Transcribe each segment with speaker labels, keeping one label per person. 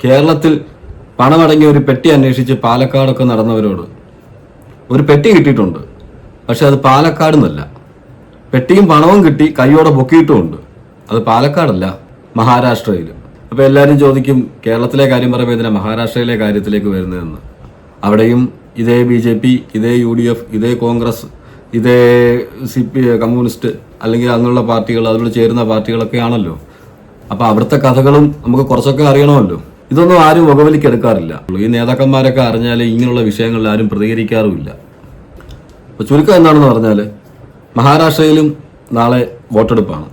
Speaker 1: കേരളത്തിൽ പണമടങ്ങിയ ഒരു പെട്ടി അന്വേഷിച്ച് പാലക്കാടൊക്കെ നടന്നവരോട് ഒരു പെട്ടി കിട്ടിയിട്ടുണ്ട്. പക്ഷെ അത് പാലക്കാട് നിന്നല്ല. പെട്ടിയും പണവും കിട്ടി, കൈയോടെ പൊക്കിയിട്ടുമുണ്ട്. അത് പാലക്കാടല്ല, മഹാരാഷ്ട്രയിൽ. അപ്പോൾ എല്ലാവരും ചോദിക്കും, കേരളത്തിലെ കാര്യം പറയുമ്പോൾ ഇതിനെ മഹാരാഷ്ട്രയിലെ കാര്യത്തിലേക്ക് വരുന്നതെന്ന്. അവിടെയും ഇതേ BJP, ഇതേ UDF, ഇതേ കോൺഗ്രസ്, ഇതേ കമ്മ്യൂണിസ്റ്റ് അല്ലെങ്കിൽ അങ്ങനെയുള്ള പാർട്ടികൾ, അതിലൂടെ ചേരുന്ന പാർട്ടികളൊക്കെ ആണല്ലോ. അപ്പോൾ അവിടുത്തെ കഥകളും നമുക്ക് കുറച്ചൊക്കെ അറിയണമല്ലോ. ഇതൊന്നും ആരും മുഖവിലിക്കെടുക്കാറില്ല. ഈ നേതാക്കന്മാരൊക്കെ അറിഞ്ഞാൽ ഇങ്ങനെയുള്ള വിഷയങ്ങളിൽ ആരും പ്രതികരിക്കാറുമില്ല. അപ്പോൾ ചുരുക്കം എന്താണെന്ന് പറഞ്ഞാൽ, മഹാരാഷ്ട്രയിലും നാളെ വോട്ടെടുപ്പാണ്.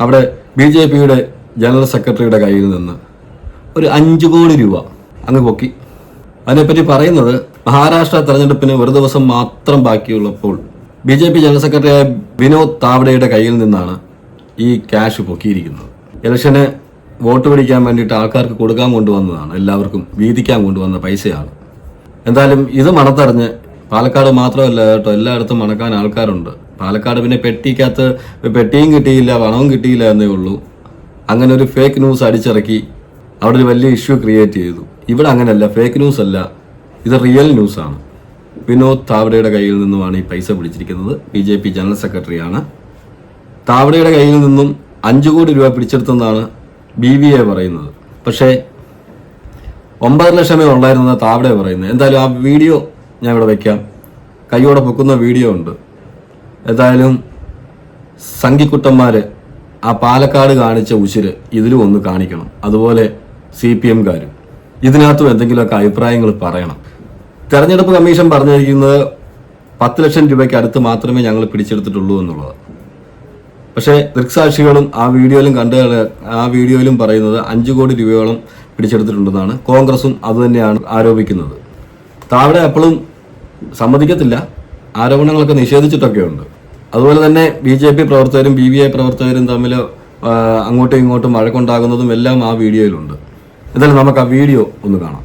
Speaker 1: അവിടെ BJPയുടെ ജനറൽ സെക്രട്ടറിയുടെ കയ്യിൽ നിന്ന് ഒരു 5 കോടി രൂപ അങ്ങ് പൊക്കി. അതിനെപ്പറ്റി പറയുന്നത്, മഹാരാഷ്ട്ര തെരഞ്ഞെടുപ്പിന് ഒരു ദിവസം മാത്രം ബാക്കിയുള്ളപ്പോൾ BJP ജനറൽ സെക്രട്ടറിയായ വിനോദ് താവ്ഡെയുടെ കയ്യിൽ നിന്നാണ് ഈ ക്യാഷ് പൊക്കിയിരിക്കുന്നത്. ഇലക്ഷന് വോട്ട് പിടിക്കാൻ വേണ്ടിയിട്ട് ആൾക്കാർക്ക് കൊടുക്കാൻ കൊണ്ടുവന്നതാണ്, എല്ലാവർക്കും വീതിക്കാൻ കൊണ്ടുവന്ന പൈസയാണ്. എന്തായാലും ഇത് മണത്തറിഞ്ഞ്, പാലക്കാട് മാത്രമല്ല കേട്ടോ, എല്ലായിടത്തും മണക്കാൻ ആൾക്കാരുണ്ട്. പാലക്കാട് പിന്നെ പെട്ടിയും കിട്ടിയില്ല, പണവും കിട്ടിയില്ല എന്നേ ഉള്ളൂ. അങ്ങനെ ഒരു ഫേക്ക് ന്യൂസ് അടിച്ചിറക്കി അവിടെ ഒരു വലിയ ഇഷ്യൂ ക്രിയേറ്റ് ചെയ്തു. ഇവിടെ അങ്ങനെയല്ല, ഫേക്ക് ന്യൂസ് അല്ല, ഇത് റിയൽ ന്യൂസാണ്. വിനോദ് താവ്ഡെയുടെ കയ്യിൽ നിന്നുമാണ് ഈ പൈസ പിടിച്ചിരിക്കുന്നത്. BJP ജനറൽ സെക്രട്ടറിയാണ്. താവ്ഡെയുടെ കയ്യിൽ നിന്നും 5 കോടി രൂപ പിടിച്ചെടുത്തെന്നാണ് BVA പറയുന്നത്. പക്ഷേ 9 ലക്ഷമേ ഉള്ളായിരുന്ന താവ്ഡെ പറയുന്നത്. എന്തായാലും ആ വീഡിയോ ഞാൻ ഇവിടെ വയ്ക്കാം. കൈയോടെ പൊക്കുന്ന വീഡിയോ ഉണ്ട്. എന്തായാലും സംഘിക്കുട്ടന്മാര് ആ പാലക്കാട് കാണിച്ച ഉശിര് ഇതിലും ഒന്ന് കാണിക്കണം. അതുപോലെ CPM-കാരും ഇതിനകത്തും എന്തെങ്കിലുമൊക്കെ അഭിപ്രായങ്ങൾ പറയണം. തെരഞ്ഞെടുപ്പ് കമ്മീഷൻ പറഞ്ഞിരിക്കുന്നത് 10 ലക്ഷം രൂപയ്ക്ക് അടുത്ത് മാത്രമേ ഞങ്ങൾ പിടിച്ചെടുത്തിട്ടുള്ളൂ എന്നുള്ളത്. പക്ഷേ ദൃക്സാക്ഷികളും ആ വീഡിയോയിലും പറയുന്നത് 5 കോടി രൂപയോളം പിടിച്ചെടുത്തിട്ടുണ്ടെന്നാണ്. കോൺഗ്രസും അതുതന്നെയാണ് ആരോപിക്കുന്നത്. താവ്ഡെ അപ്പോഴും സമ്മതിക്കത്തില്ല, ആരോപണങ്ങളൊക്കെ നിഷേധിച്ചിട്ടൊക്കെ ഉണ്ട്. അതുപോലെ തന്നെ BJP പ്രവർത്തകരും BVA പ്രവർത്തകരും തമ്മിൽ അങ്ങോട്ടും ഇങ്ങോട്ടും വഴക്കുണ്ടാകുന്നതും എല്ലാം ആ വീഡിയോയിലുണ്ട്. എന്തായാലും നമുക്ക് ആ വീഡിയോ ഒന്ന് കാണാം.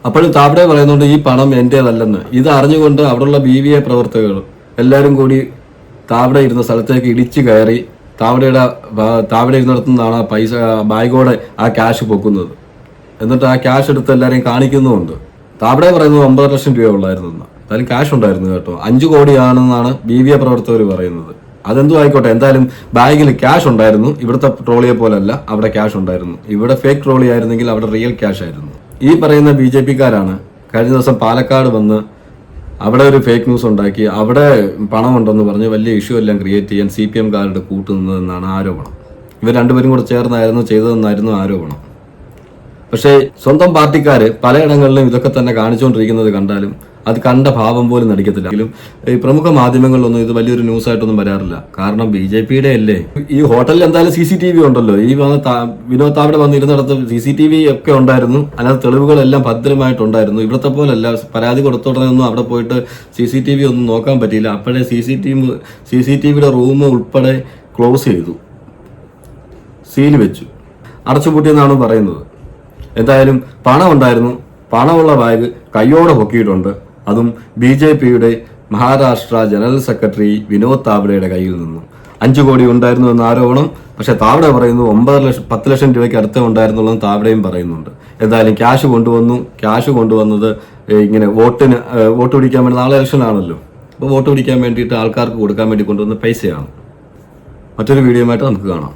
Speaker 1: അപ്പോഴും താവ്ഡെ പറയുന്നുണ്ട് ഈ പണം എന്റേതല്ലെന്ന്. ഇത് അറിഞ്ഞുകൊണ്ട് അവിടെയുള്ള BVA പ്രവർത്തകർ എല്ലാവരും കൂടി താവ്ഡെ ഇരുന്ന സ്ഥലത്തേക്ക് ഇടിച്ചു കയറി താവ്ഡെ ഇരുന്നിടത്തുനിന്നാണ് ആ പൈസ ബാഗോടെ ആ ക്യാഷ് പൊക്കുന്നത്. എന്നിട്ട് ആ ക്യാഷ് എടുത്ത് എല്ലാവരെയും കാണിക്കുന്നുമുണ്ട്. താവ്ഡെ പറയുന്നത് 9 ലക്ഷം രൂപ ഉള്ളായിരുന്നു. എന്തായാലും ക്യാഷ് ഉണ്ടായിരുന്നു കേട്ടോ. 5 കോടിയാണെന്നാണ് BVA പ്രവർത്തകർ പറയുന്നത്. അതെന്തും ആയിക്കോട്ടെ, എന്തായാലും ബാഗിൽ ക്യാഷ് ഉണ്ടായിരുന്നു. ഇവിടുത്തെ ട്രോളിയെ പോലല്ല, അവിടെ ക്യാഷ് ഉണ്ടായിരുന്നു. ഇവിടെ ഫേക്ക് ട്രോളി ആയിരുന്നെങ്കിൽ അവിടെ റിയൽ ക്യാഷ് ആയിരുന്നു. ഈ പറയുന്ന BJP-കാരാണ് കഴിഞ്ഞ ദിവസം പാലക്കാട് വന്ന് അവിടെ ഒരു ഫേക്ക് ന്യൂസ് ഉണ്ടാക്കി, അവിടെ പണമുണ്ടെന്ന് പറഞ്ഞ് വലിയ ഇഷ്യൂ എല്ലാം ക്രിയേറ്റ് ചെയ്യാൻ CPM-കാരുടെ കൂട്ടുനിന്നതെന്നാണ് ആരോപണം. ഇവർ രണ്ടുപേരും കൂടെ ചേർന്നായിരുന്നു ചെയ്തതെന്നായിരുന്നു ആരോപണം. പക്ഷേ സ്വന്തം പാർട്ടിക്കാർ പലയിടങ്ങളിലും ഇതൊക്കെ തന്നെ കാണിച്ചുകൊണ്ടിരിക്കുന്നത് കണ്ടാലും അത് കണ്ട ഭാവം പോലും നടിക്കത്തില്ല. എങ്കിലും ഈ പ്രമുഖ മാധ്യമങ്ങളിലൊന്നും ഇത് വലിയൊരു ന്യൂസ് ആയിട്ടൊന്നും വരാറില്ല. കാരണം BJP-യുടെ അല്ലേ. ഈ ഹോട്ടലിൽ എന്തായാലും CCTV ഉണ്ടല്ലോ. ഈ വിനോദ് താവ്ഡെ വന്നിരുന്നിടത്ത് CCTV ഒക്കെ ഉണ്ടായിരുന്നു. അതിനകത്ത് തെളിവുകളെല്ലാം ഭദ്രമായിട്ടുണ്ടായിരുന്നു. ഇവിടുത്തെ പോലല്ല, പരാതി കൊടുത്ത ഉടനെ ഒന്നും അവിടെ പോയിട്ട് CCTV ഒന്നും നോക്കാൻ പറ്റിയില്ല. അപ്പോഴേ CCTV-യുടെ റൂം ഉൾപ്പെടെ ക്ലോസ് ചെയ്തു, സീൽ വെച്ചു, അടച്ചുപൂട്ടിയെന്നാണ് പറയുന്നത്. എന്തായാലും പണം ഉണ്ടായിരുന്നു. പണമുള്ള ബാഗ് കയ്യോടെ പൊക്കിയിട്ടുണ്ട്. അതും BJP-യുടെ മഹാരാഷ്ട്ര ജനറൽ സെക്രട്ടറി വിനോദ് താവ്ഡെയുടെ കയ്യിൽ നിന്നും. 5 കോടി ഉണ്ടായിരുന്നു എന്ന ആരോപണം. പക്ഷെ താവ്ഡെ പറയുന്നു 10 ലക്ഷം രൂപയ്ക്ക് അടുത്തേ ഉണ്ടായിരുന്നുള്ളൂ. താവ്ഡെയും പറയുന്നുണ്ട്. എന്തായാലും ക്യാഷ് കൊണ്ടുവന്നത് ഇങ്ങനെ വോട്ട് പിടിക്കാൻ വേണ്ടി, നാളെ ഇലക്ഷൻ ആണല്ലോ, അപ്പോൾ വോട്ട് പിടിക്കാൻ വേണ്ടിയിട്ട് ആൾക്കാർക്ക് കൊടുക്കാൻ വേണ്ടി കൊണ്ടുവന്ന പൈസയാണ്. മറ്റൊരു വീഡിയോയുമായിട്ട് നമുക്ക് കാണാം.